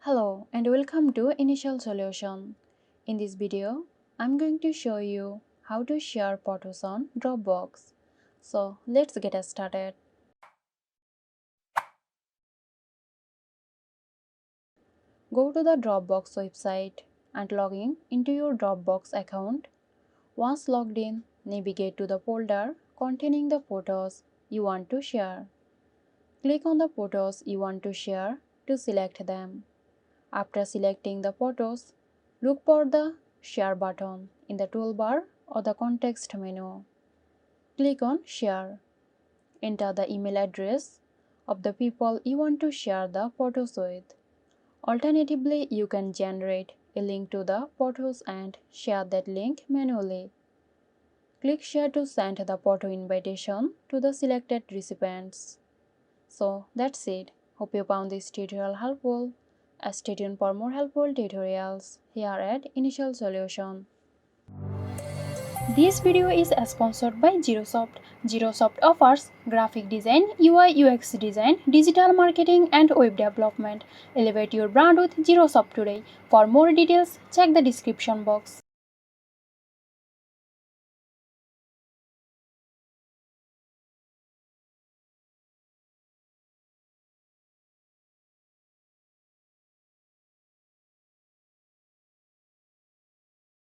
Hello and welcome to Initial Solution. In this video, I'm going to show you how to share photos on Dropbox. So let's get started. Go to the Dropbox website and log in into your Dropbox account. Once logged in, navigate to the folder containing the photos you want to share. Click on the photos you want to share to select them. After selecting the photos, look for the Share button in the toolbar or the context menu. Click on Share. Enter the email address of the people you want to share the photos with. Alternatively, you can generate a link to the photos and share that link manually. Click Share to send the photo invitation to the selected recipients. So that's it. Hope you found this tutorial helpful. Stay tuned for more helpful tutorials here at Initial Solution. This video is sponsored by Zerosoft. Zerosoft offers graphic design, UI UX design, digital marketing and web development. Elevate your brand with Zerosoft today. For more details, check the description box.